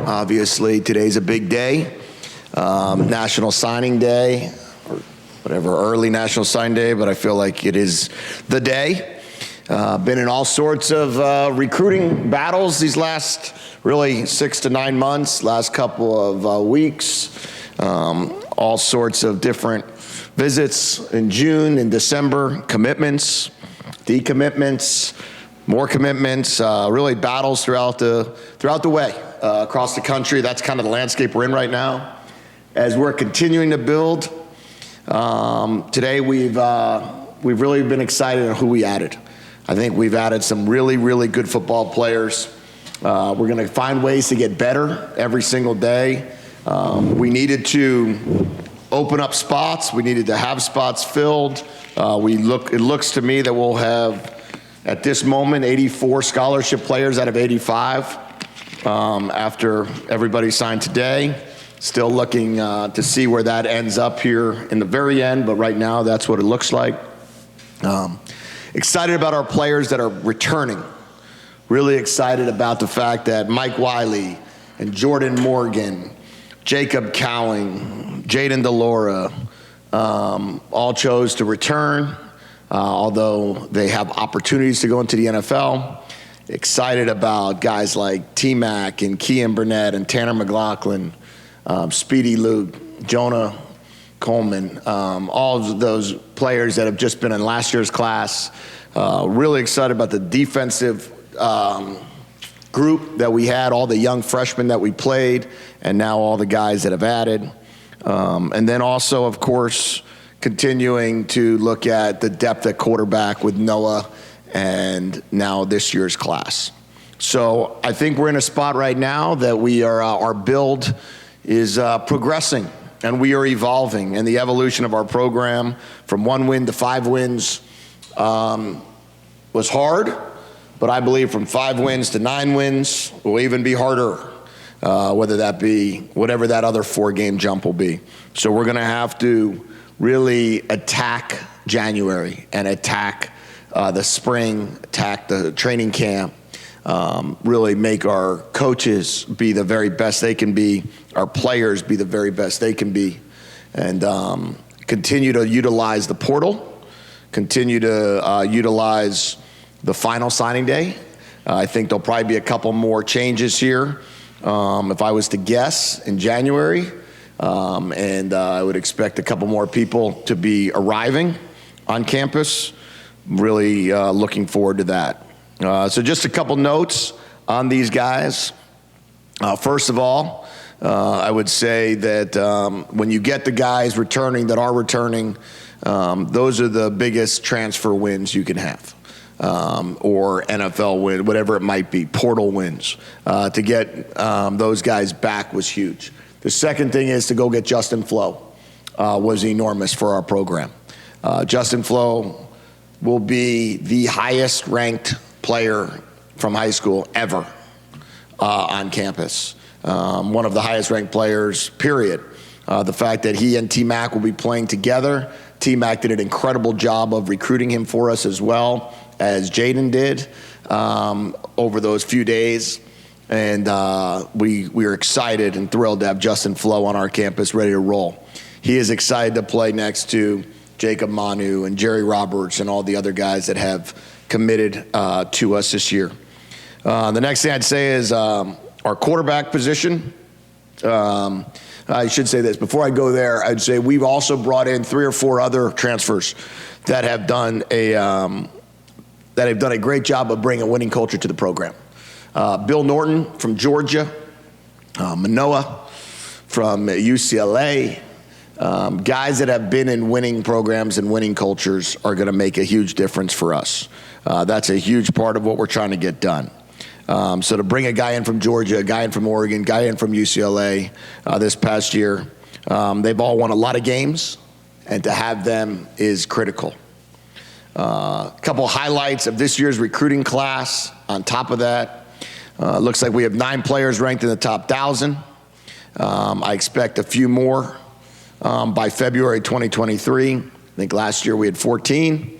Obviously, today's a big day. National Signing Day, or whatever, early National Signing Day, but I feel like it is the day. Been in all sorts of recruiting battles these last really 6 to 9 months, last couple of weeks. All sorts of different visits in June and December, commitments, decommitments, more commitments, really battles throughout the way across the country. That's kind of the landscape we're in right now. As we're continuing to build, today we've really been excited on who we added. I think we've added some really, really good football players. We're going to find ways to get better every single day. We needed to open up spots. We needed to have spots filled. It looks to me that we'll have, at this moment, 84 scholarship players out of 85 after everybody signed today. Still looking to see where that ends up here in the very end, but right now that's what it looks like. Excited about our players that are returning. Really excited about the fact that Mike Wiley and Jordan Morgan, Jacob Cowling, Jaden DeLora, all chose to return, although they have opportunities to go into the NFL. Excited about guys like T-Mac and Kean Burnett and Tanner McLaughlin, Speedy Luke, Jonah Coleman, all of those players that have just been in last year's class. Really excited about the defensive group that we had, all the young freshmen that we played, and now all the guys that have added. And then also, of course, continuing to look at the depth at quarterback with Noah and now this year's class. So I think we're in a spot right now that we are, our build is progressing and we are evolving. And the evolution of our program from 1 win to 5 wins was hard, but I believe from 5 wins to 9 wins will even be harder, whether that be whatever that other 4-game jump will be. So we're going to have to really attack January and attack the spring, attack the training camp, really make our coaches be the very best they can be, our players be the very best they can be, and continue to utilize the portal, continue to utilize the final signing day. I think there'll probably be a couple more changes here, if I was to guess, in January. And I would expect a couple more people to be arriving on campus. Really looking forward to that. So just a couple notes on these guys. First of all, I would say that when you get the guys returning that are returning, those are the biggest transfer wins you can have. Or NFL win, whatever it might be, portal wins. To get those guys back was huge. The second thing is to go get Justin Flowe was enormous for our program. Justin Flowe will be the highest ranked player from high school ever on campus. One of the highest ranked players, period. The fact that he and T-Mac will be playing together. T-Mac did an incredible job of recruiting him for us as well as Jaden did over those few days. And we are excited and thrilled to have Justin Flowe on our campus ready to roll. He is excited to play next to Jacob Manu and Jerry Roberts and all the other guys that have committed to us this year. The next thing I'd say is our quarterback position. I should say this. Before I go there, I'd say we've also brought in 3 or 4 other transfers that have done a great job of bringing a winning culture to the program. Bill Norton from Georgia, Manoa from UCLA, guys that have been in winning programs and winning cultures are going to make a huge difference for us. That's a huge part of what we're trying to get done. So to bring a guy in from Georgia, a guy in from Oregon, guy in from UCLA this past year, they've all won a lot of games, and to have them is critical. A couple highlights of this year's recruiting class. On top of that, looks like we have 9 players ranked in the top 1,000. I expect a few more by February 2023. I think last year we had 14.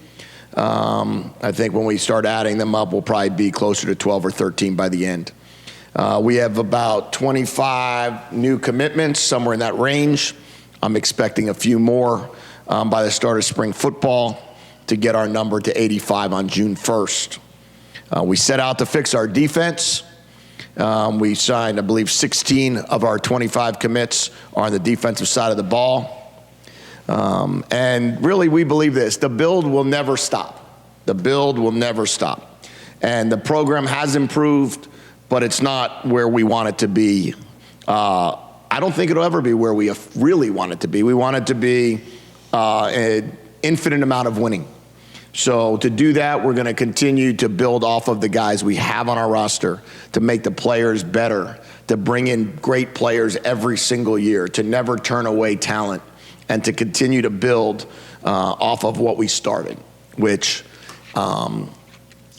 I think when we start adding them up, we'll probably be closer to 12 or 13 by the end. We have about 25 new commitments, somewhere in that range. I'm expecting a few more by the start of spring football to get our number to 85 on June 1st. We set out to fix our defense. We signed, I believe, 16 of our 25 commits are on the defensive side of the ball. And really, we believe this: the build will never stop. The build will never stop. And the program has improved, but it's not where we want it to be. I don't think it'll ever be where we really want it to be. We want it to be an infinite amount of winning. So to do that, we're going to continue to build off of the guys we have on our roster, to make the players better, to bring in great players every single year, to never turn away talent, and to continue to build off of what we started, which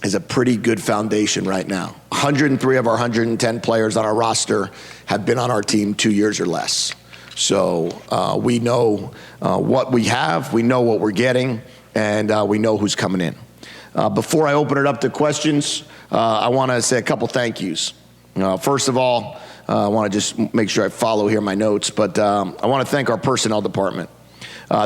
is a pretty good foundation right now. 103 of our 110 players on our roster have been on our team 2 years or less. So we know what we have, we know what we're getting, and we know who's coming in. Before I open it up to questions, I want to say a couple thank yous. First of all, I want to just make sure I follow here my notes, but I want to thank our personnel department.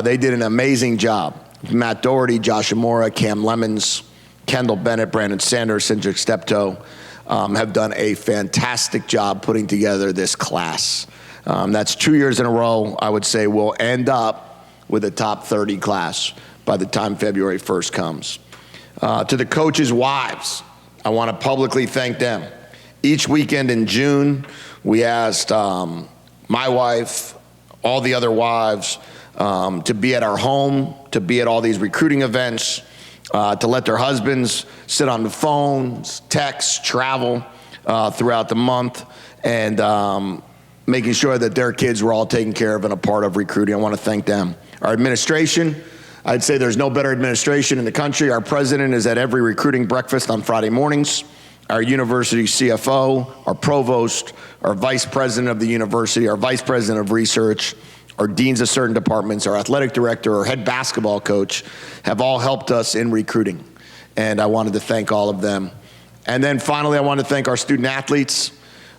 They did an amazing job. Matt Doherty, Josh Amora, Cam Lemons, Kendall Bennett, Brandon Sanders, Cindric Steptoe have done a fantastic job putting together this class. That's 2 years in a row. I would say we'll end up with a top 30 class by the time February 1st comes. To the coaches' wives, I want to publicly thank them. Each weekend in June, we asked my wife, all the other wives, to be at our home, to be at all these recruiting events, to let their husbands sit on the phones, text, travel throughout the month, and making sure that their kids were all taken care of and a part of recruiting. I want to thank them. Our administration, I'd say there's no better administration in the country. Our president is at every recruiting breakfast on Friday mornings. Our university CFO, our provost, our vice president of the university, our vice president of research, our deans of certain departments, our athletic director, our head basketball coach have all helped us in recruiting. And I wanted to thank all of them. And then finally, I want to thank our student athletes.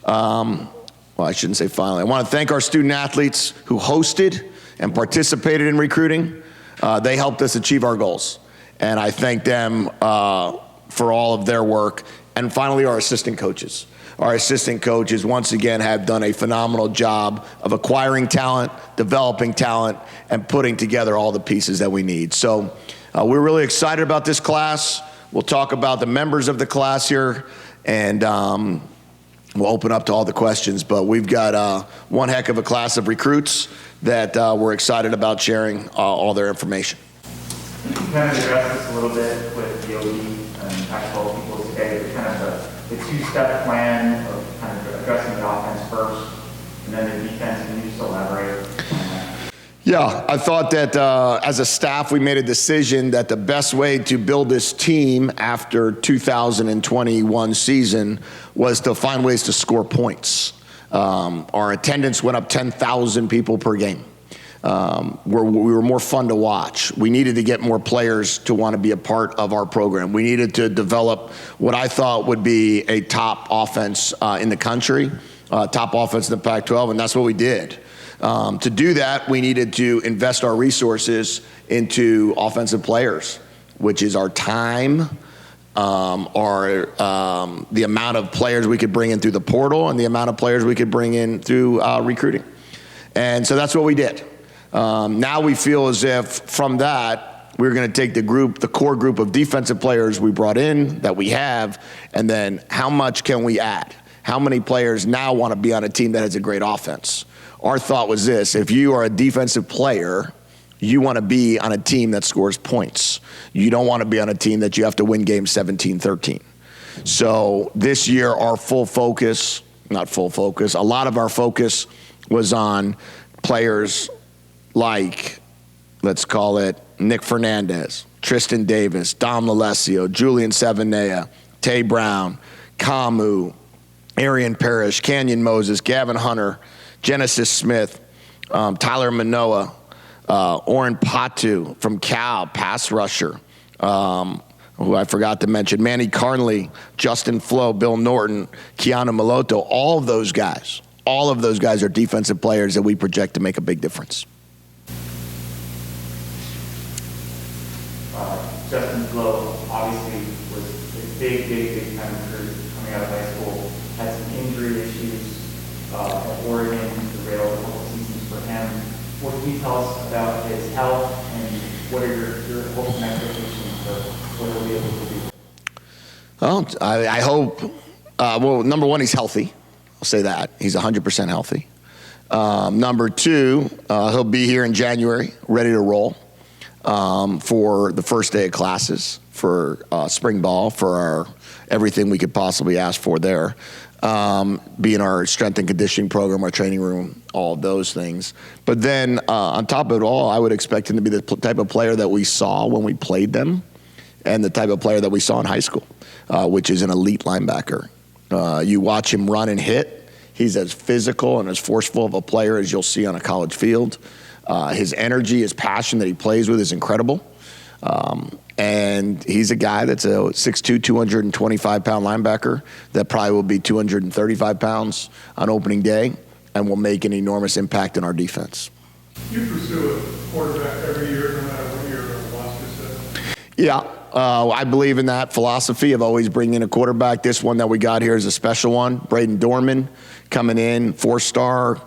Well, I shouldn't say finally. I want to thank our student athletes who hosted and participated in recruiting. They helped us achieve our goals. And I thank them for all of their work. And finally, our assistant coaches. Our assistant coaches, once again, have done a phenomenal job of acquiring talent, developing talent, and putting together all the pieces that we need. So we're really excited about this class. We'll talk about the members of the class here, and we'll open up to all the questions. But we've got one heck of a class of recruits that we're excited about sharing all their information. You can kind of address this a little bit with the OD and Pac-12 people today, but kind of the two-step plan of kind of addressing the offense first and then the defense. Can you just elaborate on that? Yeah, I thought that as a staff, we made a decision that the best way to build this team after 2021 season was to find ways to score points. Our attendance went up 10,000 people per game. We were more fun to watch. We needed to get more players to want to be a part of our program. We needed to develop what I thought would be a top offense in the country, top offense in the Pac-12, and that's what we did. To do that, we needed to invest our resources into offensive players, which is our time, the amount of players we could bring in through the portal, and the amount of players we could bring in through recruiting. And so that's what we did. Now we feel as if from that, we're going to take the core group of defensive players we brought in that we have, and then how much can we add? How many players now want to be on a team that has a great offense? Our thought was this: if you are a defensive player, you want to be on a team that scores points. You don't want to be on a team that you have to win games 17-13. So this year, our a lot of our focus was on players like, let's call it, Nick Fernandez, Tristan Davis, Dom Lalesio, Julian Savanea, Tay Brown, Kamu, Arian Parrish, Canyon Moses, Gavin Hunter, Genesis Smith, Tyler Manoa, Oren Patu from Cal, pass rusher, who I forgot to mention, Manny Carnley, Justin Flowe, Bill Norton, Keanu Malotto, all of those guys are defensive players that we project to make a big difference. Justin Flowe obviously was a big time recruit coming out of high school, had some injury issues at Oregon, the rail a couple seasons for him. What can you tell us about his health and what are your hopes and expectations for what he'll be able to do? Well, I hope, well, number one, he's healthy. I'll say that. He's 100% healthy. Number two, he'll be here in January, ready to roll for the first day of classes, for spring ball, for our everything we could possibly ask for there. Be in our strength and conditioning program, our training room, all of those things. But then on top of it all, I would expect him to be the type of player that we saw when we played them and the type of player that we saw in high school, which is an elite linebacker. You watch him run and hit. He's as physical and as forceful of a player as you'll see on a college field. His energy, his passion that he plays with is incredible. And he's a guy that's a 6'2", 225-pound linebacker that probably will be 235 pounds on opening day and will make an enormous impact in our defense. You pursue a quarterback every year, no matter what your philosophy says? Yeah, I believe in that philosophy of always bringing in a quarterback. This one that we got here is a special one. Braden Dorman coming in, 4-star,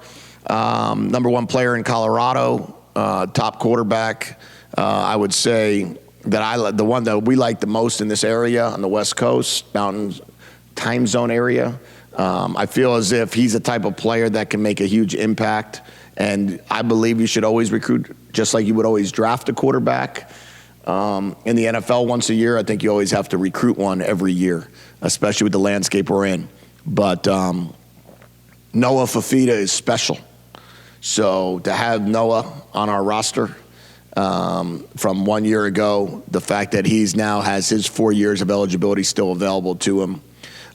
number one player in Colorado, top quarterback. I would say that the one that we like the most in this area on the West Coast, Mountain Time Zone area. I feel as if he's a type of player that can make a huge impact, and I believe you should always recruit just like you would always draft a quarterback. In the NFL once a year, I think you always have to recruit one every year, especially with the landscape we're in. But Noah Fafita is special. So to have Noah on our roster from 1 year ago, the fact that he's now has his 4 years of eligibility still available to him,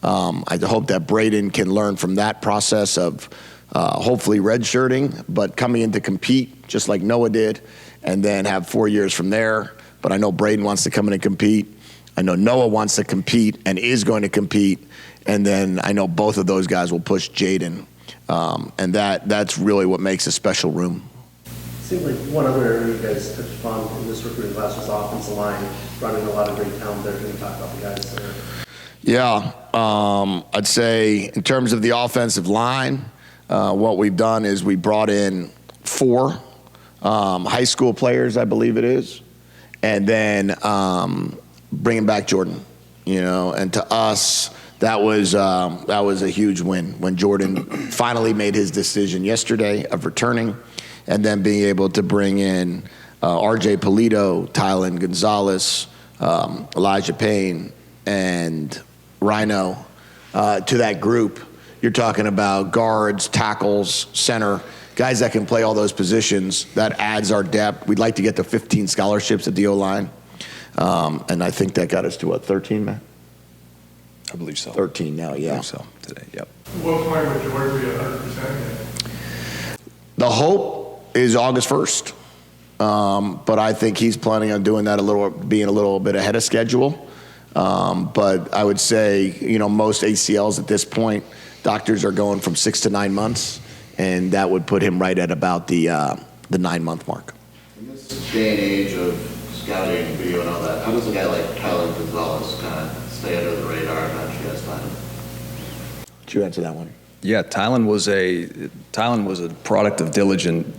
I hope that Braden can learn from that process of hopefully redshirting, but coming in to compete just like Noah did, and then have 4 years from there. But I know Braden wants to come in and compete. I know Noah wants to compete and is going to compete. And then I know both of those guys will push Jaden. And that's really what makes a special room. It seemed like one other area you guys touched upon in this recruiting class was offensive line, running a lot of great talent there. Can you talk about the guys there? Yeah, I'd say in terms of the offensive line, what we've done is we brought in 4 high school players, I believe it is, and then bringing back Jordan. And to us, that was a huge win when Jordan finally made his decision yesterday of returning, and then being able to bring in R.J. Polito, Tylen Gonzalez, Elijah Payne, and Rhino to that group. You're talking about guards, tackles, center, guys that can play all those positions. That adds our depth. We'd like to get to 15 scholarships at the O-line. And I think that got us to, 13, Matt? I believe so. 13 now, yeah. I think so today, yep. What point would George be 100% yet? The hope is August 1st. But I think he's planning on doing that being a little bit ahead of schedule. But I would say, most ACLs at this point, doctors are going from 6 to 9 months, and that would put him right at about the 9-month mark. In this day and age of scouting, video, and all that, how does a guy like Tylen Gonzalez kind of stay under the radar and not you guys find him? Did you answer that one? Yeah, Tylen was a product of diligent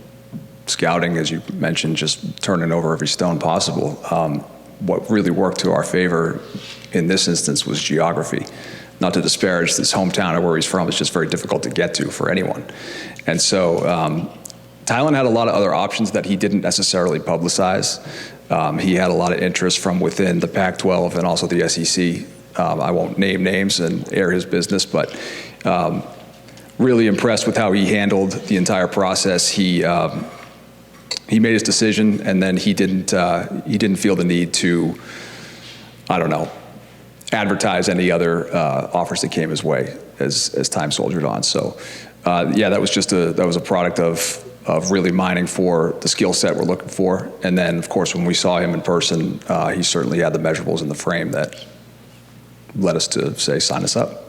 scouting, as you mentioned, just turning over every stone possible. What really worked to our favor in this instance was geography. Not to disparage this hometown or where he's from, it's just very difficult to get to for anyone. And so Tylen had a lot of other options that he didn't necessarily publicize. He had a lot of interest from within the Pac-12 and also the SEC. I won't name names and air his business, but really impressed with how he handled the entire process. He made his decision, and then he didn't feel the need to, advertise any other offers that came his way as time soldiered on. So, that was a product of of really mining for the skill set we're looking for. And then, of course, when we saw him in person, he certainly had the measurables in the frame that led us to say, sign us up.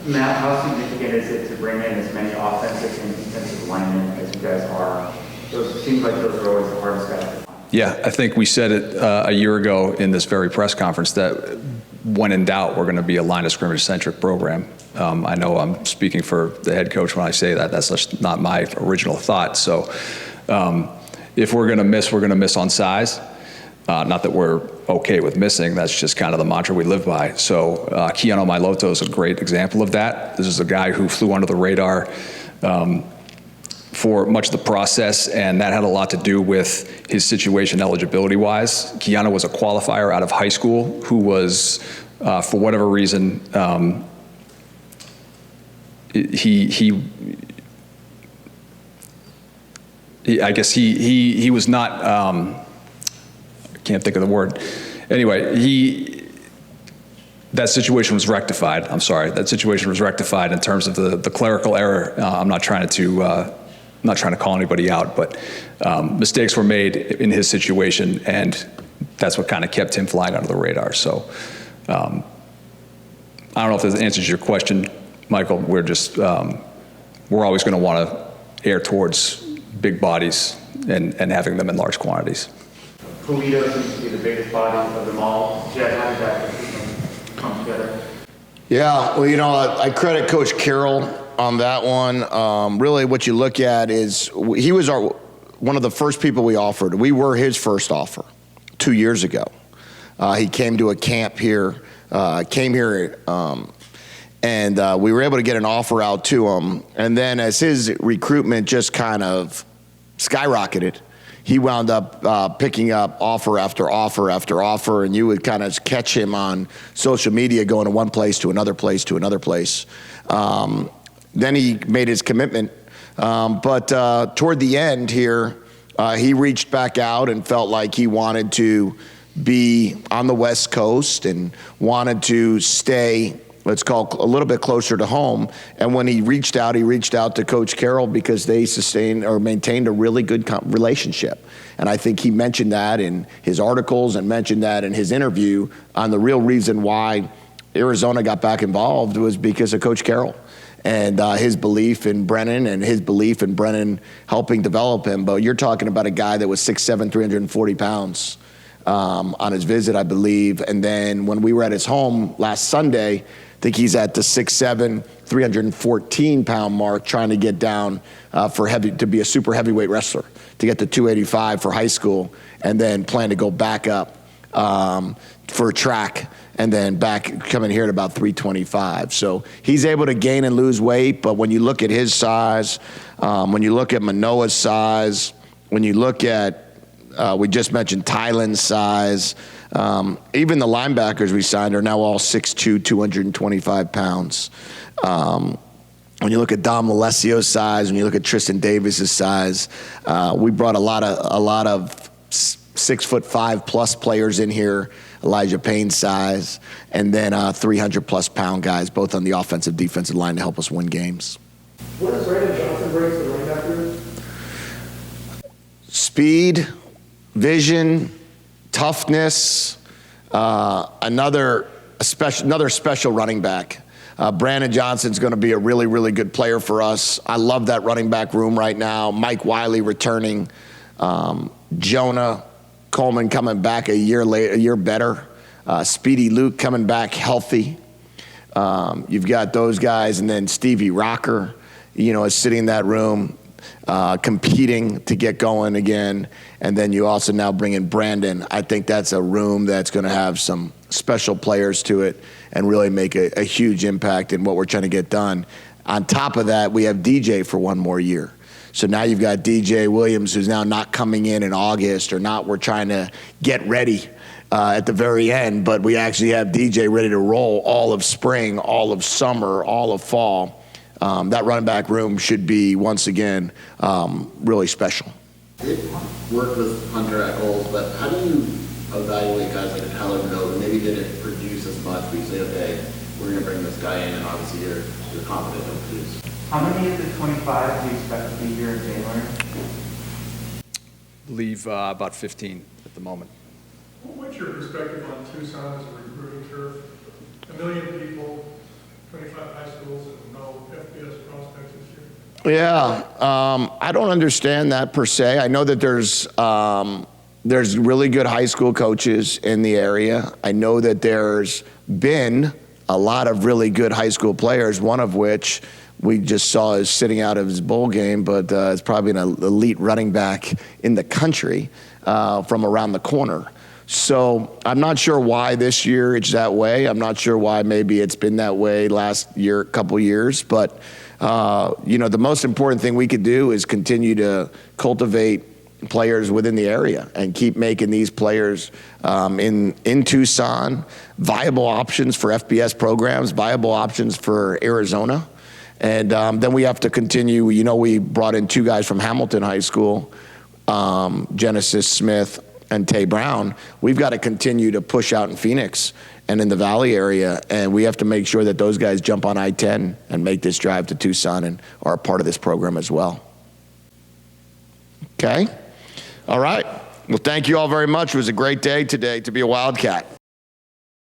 Matt, how significant is it to bring in as many offensive and defensive linemen as you guys are? It seems like those are always the hardest guys to find. Yeah, I think we said it a year ago in this very press conference that when in doubt, we're going to be a line of scrimmage-centric program. I know I'm speaking for the head coach when I say that. That's just not my original thought. So if we're going to miss on size. Not that we're okay with missing. That's just kind of the mantra we live by. So Keanu Mailoto is a great example of that. This is a guy who flew under the radar for much of the process, and that had a lot to do with his situation eligibility-wise. Keanu was a qualifier out of high school who was, for whatever reason, I guess he was not. Can't think of the word. Anyway, that situation was rectified. I'm sorry. That situation was rectified in terms of the clerical error. I'm not trying to call anybody out, but mistakes were made in his situation, and that's what kind of kept him flying under the radar. So I don't know if that answers your question, Michael. We're just we're always going to want to err towards big bodies and having them in large quantities. Polito seems to be the biggest body of them all. Jedd, how did that come together? Yeah, well, I credit Coach Carroll on that one. Really, what you look at is he was one of the first people we offered. We were his first offer 2 years ago. He came to a camp here, and we were able to get an offer out to him. And then as his recruitment just kind of skyrocketed, he wound up picking up offer after offer after offer, and you would kind of catch him on social media going to one place to another place to another place. Then he made his commitment, but toward the end here, he reached back out and felt like he wanted to be on the West Coast and wanted to stay, let's call a little bit closer to home. And when he reached out to Coach Carroll because they sustained or maintained a really good relationship. And I think he mentioned that in his articles and mentioned that in his interview on the real reason why Arizona got back involved was because of Coach Carroll and his belief in Brennan and his belief in Brennan helping develop him. But you're talking about a guy that was 6'7", 340 pounds on his visit, I believe. And then when we were at his home last Sunday, I think he's at the 6'7", 314-pound mark, trying to get down to be a super heavyweight wrestler, to get to 285 for high school, and then plan to go back up for track, and then back coming here at about 325. So he's able to gain and lose weight, but when you look at his size, when you look at Manoa's size, when you look at we just mentioned Tylen's size. Even the linebackers we signed are now all 6'2", 225 pounds. When you look at Dom Alessio's size, when you look at Tristan Davis's size, we brought a lot of 6'5" plus players in here. Elijah Payne's size, and then 300-plus pound guys, both on the offensive, defensive line, to help us win games. What does Brandon Johnson bring to the running back room? Speed, vision, toughness, another special running back. Brandon Johnson's going to be a really, really good player for us. I love that running back room right now. Mike Wiley returning, Jonah Coleman coming back a year better, Speedy Luke coming back healthy. You've got those guys, and then Stevie Rocker, is sitting in that room, competing to get going again. And then you also now bring in Brandon. I think that's a room that's going to have some special players to it and really make a huge impact in what we're trying to get done. On top of that, we have DJ for one more year. So now you've got DJ Williams, who's now not coming in August, or not. We're trying to get ready at the very end, but we actually have DJ ready to roll all of spring, all of summer, all of fall. That running back room should be, once again, really special. It worked with Hunter Echols, but how do you evaluate guys like a Tyler Mill who maybe didn't produce as much? We say, okay, we're going to bring this guy in, and obviously you're confident he'll produce. How many of the 25 do you expect to be here in January? Believe about 15 at the moment. What's your perspective on Tucson as a recruiting turf? 1 million people, 25 high schools, and no FBS prospects this year? Yeah, I don't understand that per se. I know that there's really good high school coaches in the area. I know that there's been a lot of really good high school players, one of which we just saw is sitting out of his bowl game, but is probably an elite running back in the country from around the corner. So I'm not sure why this year it's that way. I'm not sure why maybe it's been that way last year, couple years. But, the most important thing we could do is continue to cultivate players within the area and keep making these players in Tucson viable options for FBS programs, viable options for Arizona. And then we have to continue. We brought in 2 guys from Hamilton High School, Genesis Smith and Tay Brown. We've got to continue to push out in Phoenix and in the Valley area, and we have to make sure that those guys jump on I-10 and make this drive to Tucson and are a part of this program as well. Okay? All right. Well, thank you all very much. It was a great day today to be a Wildcat.